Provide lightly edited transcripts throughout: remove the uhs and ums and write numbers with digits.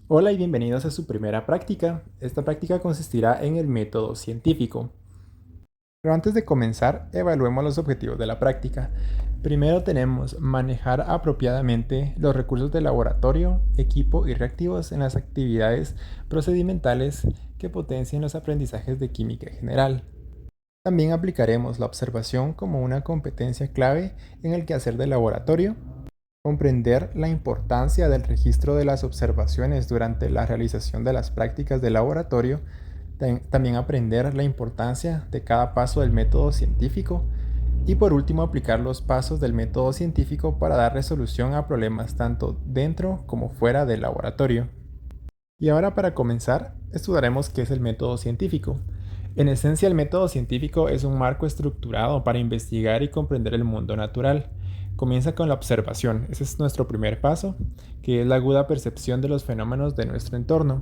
Hola y bienvenidos a su primera práctica. Esta práctica consistirá en el método científico. Pero antes de comenzar, evaluemos los objetivos de la práctica. Primero tenemos manejar apropiadamente los recursos de laboratorio, equipo y reactivos en las actividades procedimentales que potencien los aprendizajes de química en general. También aplicaremos la observación como una competencia clave en el quehacer de laboratorio. Comprender la importancia del registro de las observaciones durante la realización de las prácticas de laboratorio. También aprender la importancia de cada paso del método científico. Y por último, aplicar los pasos del método científico para dar resolución a problemas tanto dentro como fuera del laboratorio. Y ahora, para comenzar, estudiaremos qué es el método científico. En esencia, el método científico es un marco estructurado para investigar y comprender el mundo natural. Comienza con la observación. Ese es nuestro primer paso, que es la aguda percepción de los fenómenos de nuestro entorno.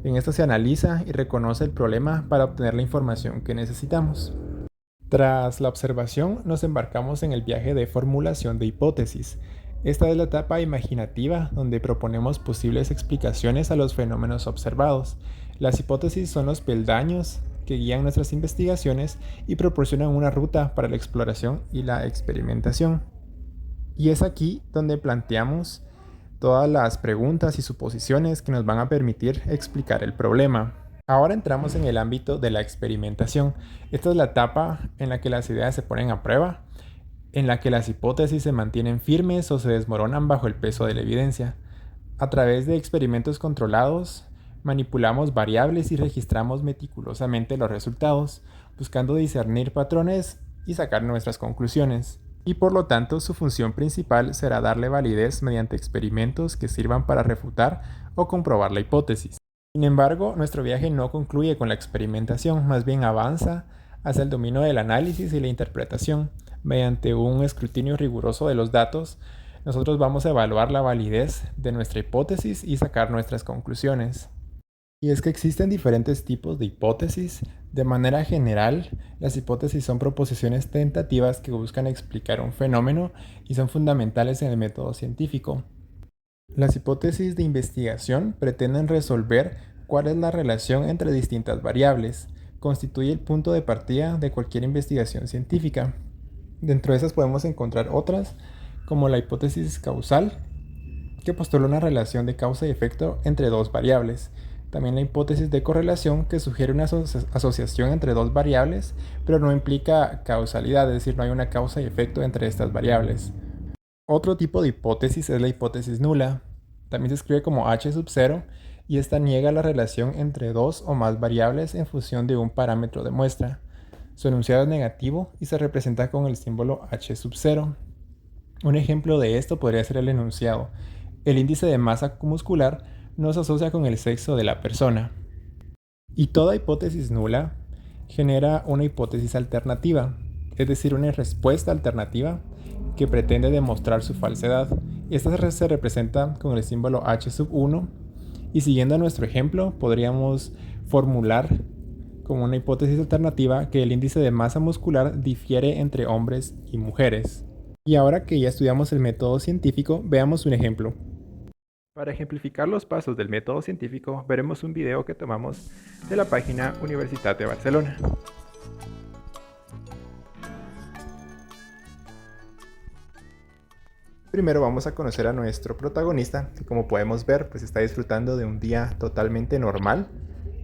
En esto se analiza y reconoce el problema para obtener la información que necesitamos. Tras la observación, nos embarcamos en el viaje de formulación de hipótesis. Esta es la etapa imaginativa donde proponemos posibles explicaciones a los fenómenos observados. Las hipótesis son los peldaños que guían nuestras investigaciones y proporcionan una ruta para la exploración y la experimentación. Y es aquí donde planteamos todas las preguntas y suposiciones que nos van a permitir explicar el problema. Ahora entramos en el ámbito de la experimentación. Esta es la etapa en la que las ideas se ponen a prueba, en la que las hipótesis se mantienen firmes o se desmoronan bajo el peso de la evidencia. A través de experimentos controlados, manipulamos variables y registramos meticulosamente los resultados, buscando discernir patrones y sacar nuestras conclusiones. Y por lo tanto, su función principal será darle validez mediante experimentos que sirvan para refutar o comprobar la hipótesis. Sin embargo, nuestro viaje no concluye con la experimentación, más bien avanza hacia el dominio del análisis y la interpretación. Mediante un escrutinio riguroso de los datos, nosotros vamos a evaluar la validez de nuestra hipótesis y sacar nuestras conclusiones. Y es que existen diferentes tipos de hipótesis. De manera general, las hipótesis son proposiciones tentativas que buscan explicar un fenómeno y son fundamentales en el método científico. Las hipótesis de investigación pretenden resolver cuál es la relación entre distintas variables. Constituye el punto de partida de cualquier investigación científica. Dentro de esas podemos encontrar otras, como la hipótesis causal, que postula una relación de causa y efecto entre dos variables. También la hipótesis de correlación, que sugiere una asociación entre dos variables, pero no implica causalidad, es decir, no hay una causa y efecto entre estas variables. Otro tipo de hipótesis es la hipótesis nula. También se escribe como H sub 0 y esta niega la relación entre dos o más variables en función de un parámetro de muestra. Su enunciado es negativo y se representa con el símbolo H sub 0. Un ejemplo de esto podría ser el enunciado: el índice de masa muscular no se asocia con el sexo de la persona. Y toda hipótesis nula genera una hipótesis alternativa, es decir, una respuesta alternativa que pretende demostrar su falsedad. Esta se representa con el símbolo H sub 1 y, siguiendo nuestro ejemplo, podríamos formular como una hipótesis alternativa que el índice de masa muscular difiere entre hombres y mujeres. Y ahora que ya estudiamos el método científico, veamos un ejemplo. Para ejemplificar los pasos del método científico, veremos un video que tomamos de la página Universitat de Barcelona. Primero vamos a conocer a nuestro protagonista, que como podemos ver, pues está disfrutando de un día totalmente normal,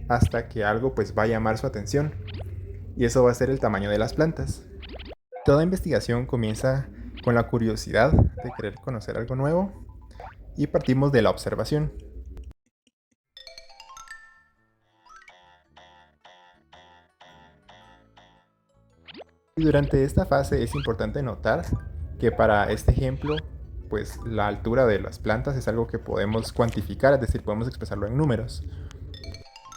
hasta que algo pues va a llamar su atención, y eso va a ser el tamaño de las plantas. Toda investigación comienza con la curiosidad de querer conocer algo nuevo, y partimos de la observación. Y durante esta fase es importante notar que para este ejemplo, pues la altura de las plantas es algo que podemos cuantificar, es decir, podemos expresarlo en números.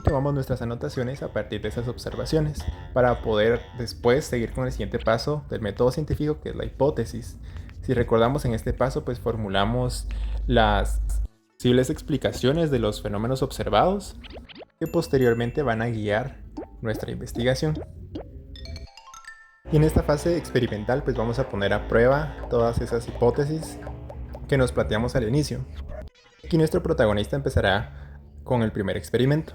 Tomamos nuestras anotaciones a partir de esas observaciones para poder después seguir con el siguiente paso del método científico, que es la hipótesis. Si recordamos, en este paso pues formulamos las posibles explicaciones de los fenómenos observados que posteriormente van a guiar nuestra investigación. Y en esta fase experimental pues vamos a poner a prueba todas esas hipótesis que nos planteamos al inicio. Aquí nuestro protagonista empezará con el primer experimento.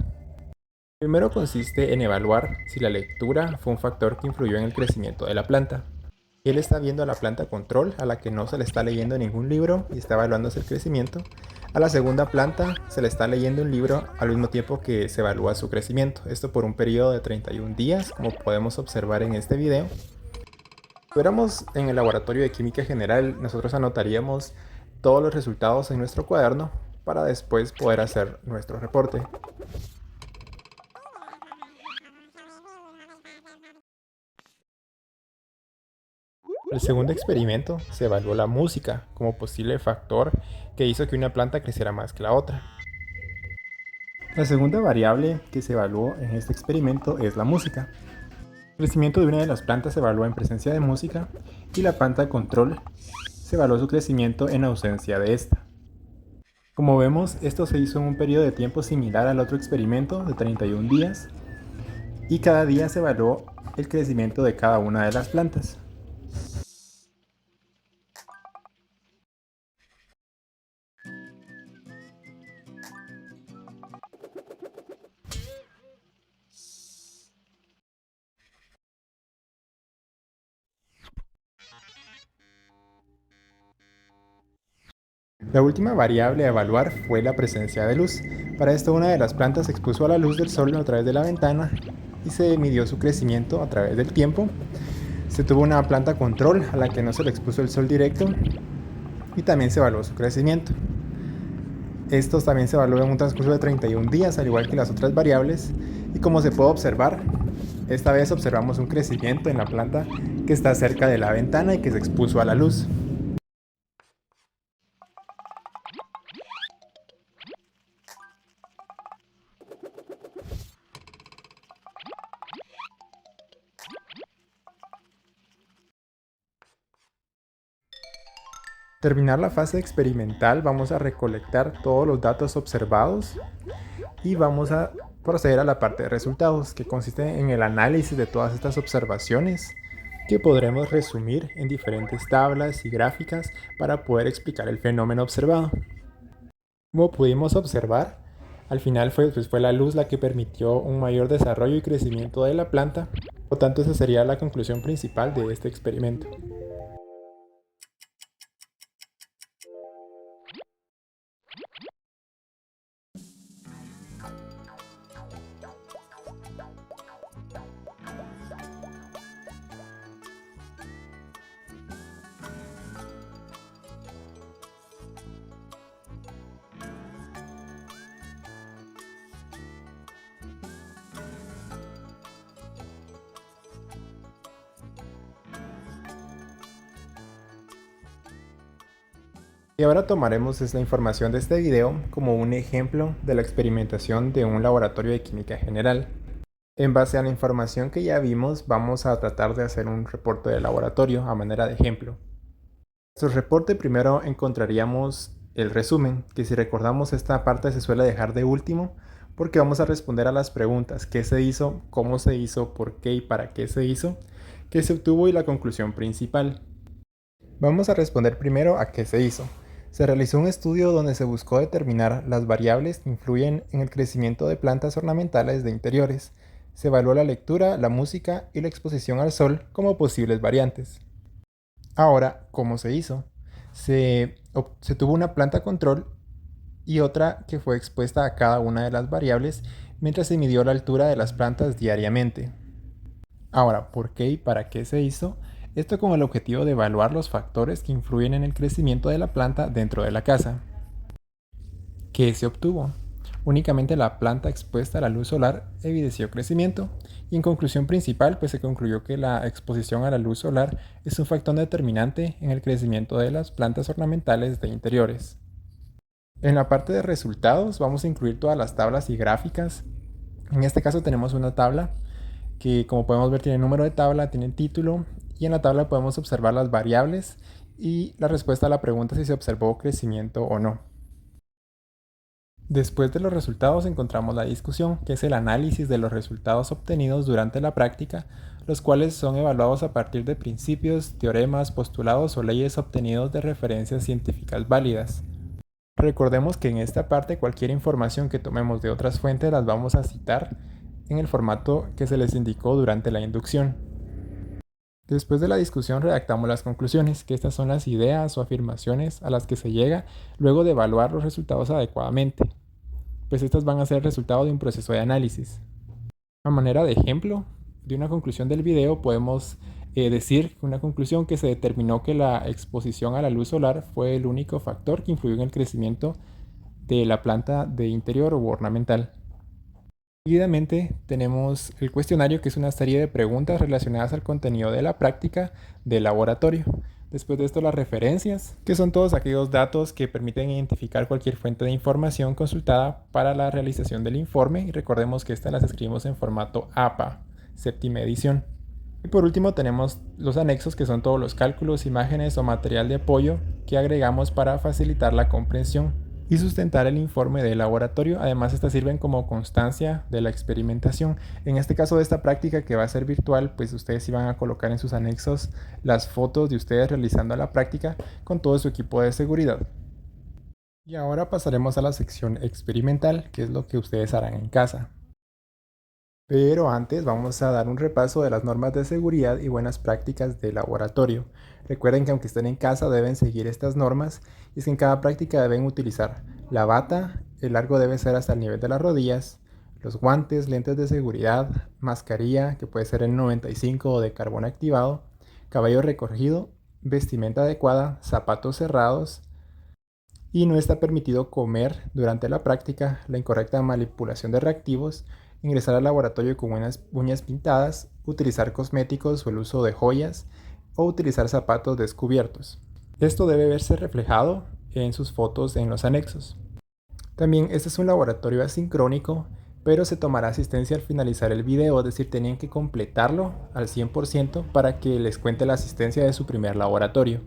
Primero consiste en evaluar si la lectura fue un factor que influyó en el crecimiento de la planta. Él está viendo a la planta control, a la que no se le está leyendo ningún libro y está evaluándose el crecimiento. A la segunda planta se le está leyendo un libro al mismo tiempo que se evalúa su crecimiento. Esto por un periodo de 31 días, como podemos observar en este video. Si fuéramos en el laboratorio de química general, nosotros anotaríamos todos los resultados en nuestro cuaderno para después poder hacer nuestro reporte. El segundo experimento se evaluó la música como posible factor que hizo que una planta creciera más que la otra. La segunda variable que se evaluó en este experimento es la música. El crecimiento de una de las plantas se evaluó en presencia de música y la planta control se evaluó su crecimiento en ausencia de esta. Como vemos, esto se hizo en un periodo de tiempo similar al otro experimento de 31 días y cada día se evaluó el crecimiento de cada una de las plantas. La última variable a evaluar fue la presencia de luz. Para esto una de las plantas se expuso a la luz del sol a través de la ventana y se midió su crecimiento a través del tiempo. Se tuvo una planta control a la que no se le expuso el sol directo y también se evaluó su crecimiento. Estos también se evaluó en un transcurso de 31 días, al igual que las otras variables, y como se puede observar, esta vez observamos un crecimiento en la planta que está cerca de la ventana y que se expuso a la luz. Terminar la fase experimental, vamos a recolectar todos los datos observados y vamos a proceder a la parte de resultados, que consiste en el análisis de todas estas observaciones que podremos resumir en diferentes tablas y gráficas para poder explicar el fenómeno observado. Como pudimos observar, al final fue la luz la que permitió un mayor desarrollo y crecimiento de la planta, por tanto esa sería la conclusión principal de este experimento. Y ahora tomaremos la información de este video como un ejemplo de la experimentación de un laboratorio de química general. En base a la información que ya vimos, vamos a tratar de hacer un reporte de laboratorio a manera de ejemplo. En nuestro reporte primero encontraríamos el resumen, que si recordamos esta parte se suele dejar de último porque vamos a responder a las preguntas: ¿qué se hizo?, ¿cómo se hizo?, ¿por qué y para qué se hizo?, ¿qué se obtuvo? Y la conclusión principal. Vamos a responder primero a qué se hizo. Se realizó un estudio donde se buscó determinar las variables que influyen en el crecimiento de plantas ornamentales de interiores. Se evaluó la lectura, la música y la exposición al sol como posibles variantes. Ahora, ¿cómo se hizo? Se tuvo una planta control y otra que fue expuesta a cada una de las variables mientras se midió la altura de las plantas diariamente. Ahora, ¿por qué y para qué se hizo? Esto con el objetivo de evaluar los factores que influyen en el crecimiento de la planta dentro de la casa. ¿Qué se obtuvo? Únicamente la planta expuesta a la luz solar evidenció crecimiento, y en conclusión principal pues se concluyó que la exposición a la luz solar es un factor determinante en el crecimiento de las plantas ornamentales de interiores. En la parte de resultados vamos a incluir todas las tablas y gráficas. En este caso tenemos una tabla que, como podemos ver, tiene número de tabla, tiene título, y en la tabla podemos observar las variables y la respuesta a la pregunta si se observó crecimiento o no. Después de los resultados encontramos la discusión, que es el análisis de los resultados obtenidos durante la práctica, los cuales son evaluados a partir de principios, teoremas, postulados o leyes obtenidos de referencias científicas válidas. Recordemos que en esta parte cualquier información que tomemos de otras fuentes las vamos a citar en el formato que se les indicó durante la inducción. Después de la discusión redactamos las conclusiones, que estas son las ideas o afirmaciones a las que se llega luego de evaluar los resultados adecuadamente, pues estas van a ser el resultado de un proceso de análisis. A manera de ejemplo de una conclusión del video podemos decir una conclusión que se determinó que la exposición a la luz solar fue el único factor que influyó en el crecimiento de la planta de interior o ornamental. Seguidamente tenemos el cuestionario, que es una serie de preguntas relacionadas al contenido de la práctica del laboratorio. Después de esto, las referencias, que son todos aquellos datos que permiten identificar cualquier fuente de información consultada para la realización del informe, y recordemos que estas las escribimos en formato APA, séptima edición. Y por último tenemos los anexos, que son todos los cálculos, imágenes o material de apoyo que agregamos para facilitar la comprensión y sustentar el informe del laboratorio. Además, estas sirven como constancia de la experimentación. En este caso de esta práctica, que va a ser virtual, pues ustedes iban a colocar en sus anexos las fotos de ustedes realizando la práctica con todo su equipo de seguridad. Y ahora pasaremos a la sección experimental, que es lo que ustedes harán en casa. Pero antes vamos a dar un repaso de las normas de seguridad y buenas prácticas de laboratorio. Recuerden que aunque estén en casa deben seguir estas normas, y es que en cada práctica deben utilizar la bata, el largo debe ser hasta el nivel de las rodillas, los guantes, lentes de seguridad, mascarilla, que puede ser N95 o de carbón activado, cabello recogido, vestimenta adecuada, zapatos cerrados, y no está permitido comer durante la práctica, la incorrecta manipulación de reactivos, ingresar al laboratorio con uñas pintadas, utilizar cosméticos o el uso de joyas, o utilizar zapatos descubiertos. Esto debe verse reflejado en sus fotos en los anexos. También este es un laboratorio asincrónico, pero se tomará asistencia al finalizar el video, es decir, tenían que completarlo al 100% para que les cuente la asistencia de su primer laboratorio.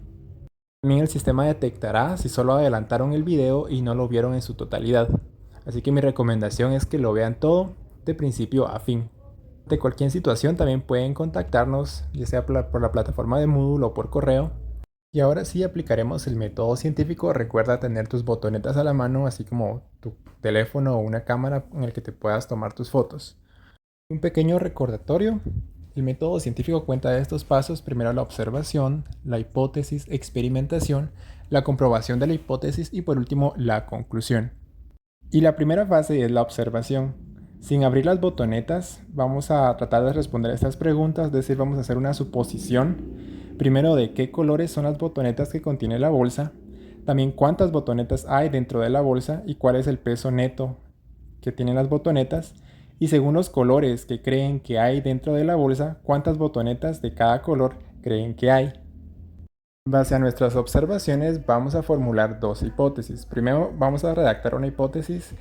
También el sistema detectará si solo adelantaron el video y no lo vieron en su totalidad. Así que mi recomendación es que lo vean todo de principio a fin. De cualquier situación también pueden contactarnos, ya sea por la plataforma de Moodle o por correo. Y ahora sí aplicaremos el método científico. Recuerda tener tus botonetas a la mano, así como tu teléfono o una cámara en el que te puedas tomar tus fotos. Un pequeño recordatorio. El método científico cuenta de estos pasos: primero la observación, la hipótesis, experimentación, la comprobación de la hipótesis y por último la conclusión. Y la primera fase es la observación. Sin abrir las botonetas, vamos a tratar de responder estas preguntas, es decir, vamos a hacer una suposición. Primero, de qué colores son las botonetas que contiene la bolsa. También cuántas botonetas hay dentro de la bolsa y cuál es el peso neto que tienen las botonetas. Y según los colores que creen que hay dentro de la bolsa, cuántas botonetas de cada color creen que hay. En base a nuestras observaciones vamos a formular dos hipótesis. Primero vamos a redactar una hipótesis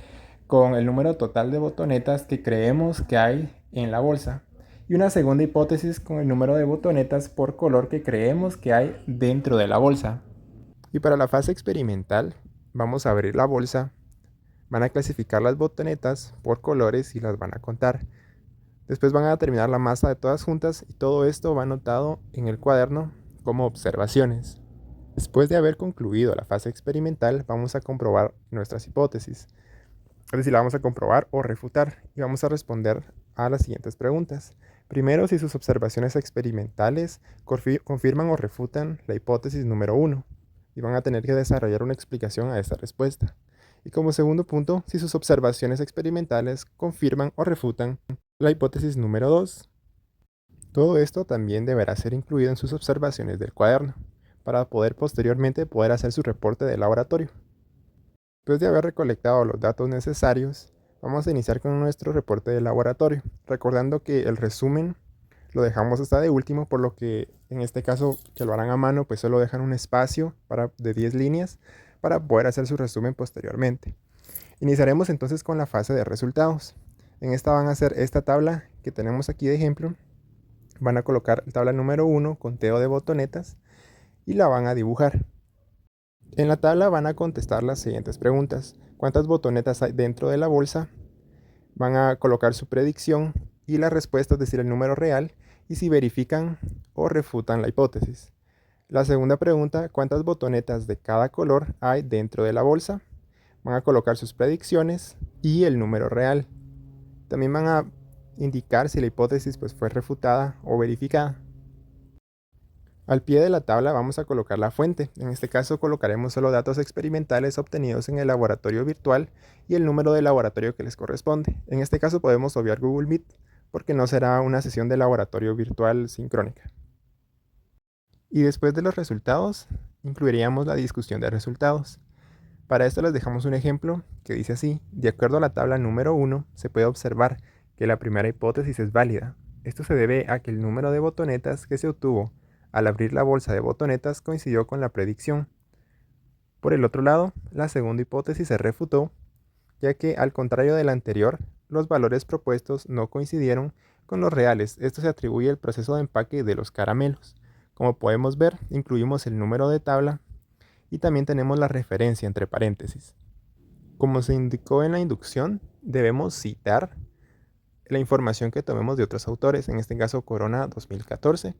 con el número total de botonetas que creemos que hay en la bolsa, y una segunda hipótesis con el número de botonetas por color que creemos que hay dentro de la bolsa. Y para la fase experimental vamos a abrir la bolsa, van a clasificar las botonetas por colores y las van a contar. Después van a determinar la masa de todas juntas, y todo esto va anotado en el cuaderno como observaciones. Después de haber concluido la fase experimental, vamos a comprobar nuestras hipótesis. Es decir, la vamos a comprobar o refutar, y vamos a responder a las siguientes preguntas. Primero, si sus observaciones experimentales confirman o refutan la hipótesis número 1, y van a tener que desarrollar una explicación a esta respuesta. Y como segundo punto, si sus observaciones experimentales confirman o refutan la hipótesis número 2. Todo esto también deberá ser incluido en sus observaciones del cuaderno, para poder posteriormente hacer su reporte de laboratorio. Después de haber recolectado los datos necesarios, vamos a iniciar con nuestro reporte de laboratorio, recordando que el resumen lo dejamos hasta de último, por lo que en este caso, que lo harán a mano, pues solo dejan un espacio de 10 líneas para poder hacer su resumen posteriormente. Iniciaremos entonces con la fase de resultados. En esta van a hacer esta tabla que tenemos aquí de ejemplo. Van a colocar la tabla número 1, conteo de botonetas, y la van a dibujar. En la tabla van a contestar las siguientes preguntas: ¿cuántas botonetas hay dentro de la bolsa? Van a colocar su predicción y la respuesta, es decir, el número real, y si verifican o refutan la hipótesis. La segunda pregunta: ¿cuántas botonetas de cada color hay dentro de la bolsa? Van a colocar sus predicciones y el número real. También van a indicar si la hipótesis pues, fue refutada o verificada. Al pie de la tabla vamos a colocar la fuente. En este caso colocaremos solo datos experimentales obtenidos en el laboratorio virtual y el número de laboratorio que les corresponde. En este caso podemos obviar Google Meet porque no será una sesión de laboratorio virtual sincrónica. Y después de los resultados, incluiríamos la discusión de resultados. Para esto les dejamos un ejemplo que dice así: de acuerdo a la tabla número 1, se puede observar que la primera hipótesis es válida. Esto se debe a que el número de botonetas que se obtuvo al abrir la bolsa de botonetas coincidió con la predicción. Por el otro lado, la segunda hipótesis se refutó, ya que al contrario de la anterior, los valores propuestos no coincidieron con los reales. Esto se atribuye al proceso de empaque de los caramelos. Como podemos ver, incluimos el número de tabla y también tenemos la referencia entre paréntesis. Como se indicó en la inducción, debemos citar la información que tomemos de otros autores, en este caso Corona 2014.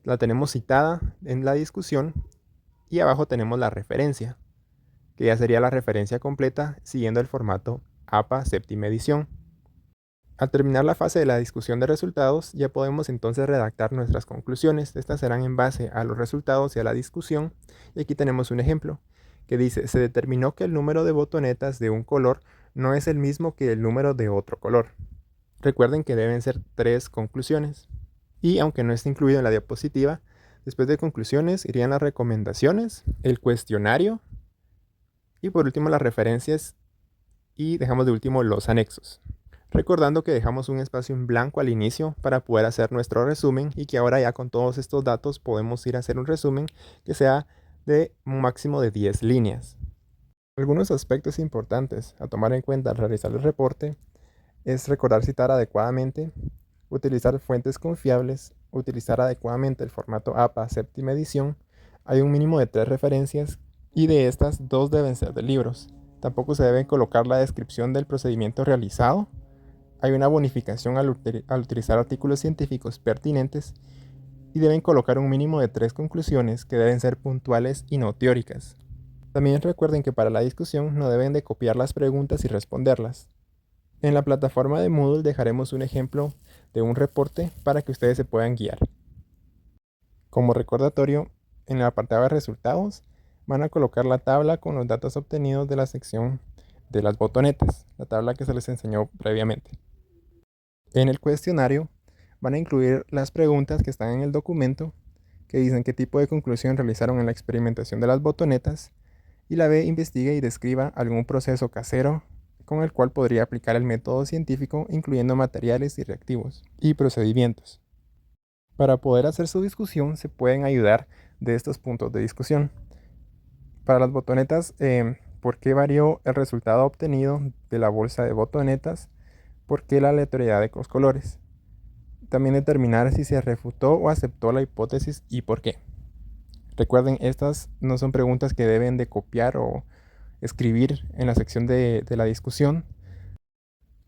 La tenemos citada en la discusión y abajo tenemos la referencia, que ya sería la referencia completa siguiendo el formato APA séptima edición. Al terminar la fase de la discusión de resultados, ya podemos entonces redactar nuestras conclusiones. Estas serán en base a los resultados y a la discusión. Y aquí tenemos un ejemplo que dice: se determinó que el número de botonetas de un color no es el mismo que el número de otro color. Recuerden que deben ser 3 conclusiones. Y aunque no esté incluido en la diapositiva, después de conclusiones irían las recomendaciones, el cuestionario y por último las referencias, y dejamos de último los anexos. Recordando que dejamos un espacio en blanco al inicio para poder hacer nuestro resumen y que ahora ya con todos estos datos podemos ir a hacer un resumen que sea de un máximo de 10 líneas. Algunos aspectos importantes a tomar en cuenta al realizar el reporte es recordar citar adecuadamente, utilizar fuentes confiables, utilizar adecuadamente el formato APA séptima edición. Hay un mínimo de 3 referencias y de estas 2 deben ser de libros. Tampoco se debe colocar la descripción del procedimiento realizado. Hay una bonificación al utilizar artículos científicos pertinentes y deben colocar un mínimo de 3 conclusiones que deben ser puntuales y no teóricas. También recuerden que para la discusión no deben de copiar las preguntas y responderlas. En la plataforma de Moodle dejaremos un ejemplo de un reporte para que ustedes se puedan guiar. Como recordatorio, en el apartado de resultados van a colocar la tabla con los datos obtenidos de la sección de las botonetas, la tabla que se les enseñó previamente. En el cuestionario van a incluir las preguntas que están en el documento, que dicen qué tipo de conclusión realizaron en la experimentación de las botonetas, y la B investigue y describa algún proceso casero con el cual podría aplicar el método científico, incluyendo materiales y reactivos y procedimientos. Para poder hacer su discusión se pueden ayudar de estos puntos de discusión. Para las botonetas, ¿por qué varió el resultado obtenido de la bolsa de botonetas? ¿Por qué la aleatoriedad de los colores? También determinar si se refutó o aceptó la hipótesis y por qué. Recuerden, estas no son preguntas que deben de copiar o escribir en la sección de la discusión.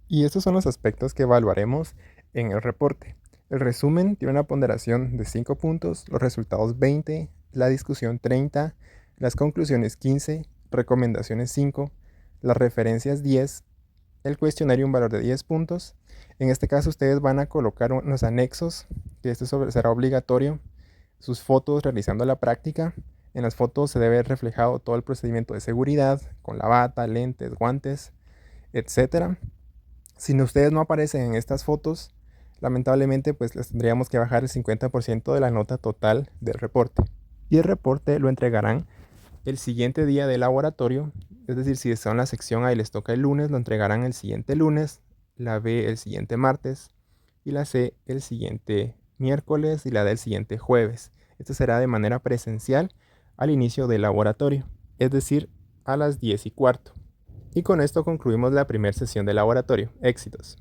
Y estos son los aspectos que evaluaremos en el reporte. El resumen tiene una ponderación de 5 puntos, los resultados 20, la discusión 30, las conclusiones 15, recomendaciones 5, las referencias 10, el cuestionario un valor de 10 puntos. En este caso ustedes van a colocar unos anexos, que esto será obligatorio, sus fotos realizando la práctica. En las fotos se debe ver reflejado todo el procedimiento de seguridad, con la bata, lentes, guantes, etc. Si ustedes no aparecen en estas fotos, lamentablemente pues les tendríamos que bajar el 50% de la nota total del reporte. Y el reporte lo entregarán el siguiente día de laboratorio, es decir, si están en la sección A y les toca el lunes, lo entregarán el siguiente lunes, la B el siguiente martes y la C el siguiente miércoles y la D el siguiente jueves. Esto será de manera presencial al inicio del laboratorio, es decir, a las 10:15. Y con esto concluimos la primera sesión de laboratorio. Éxitos.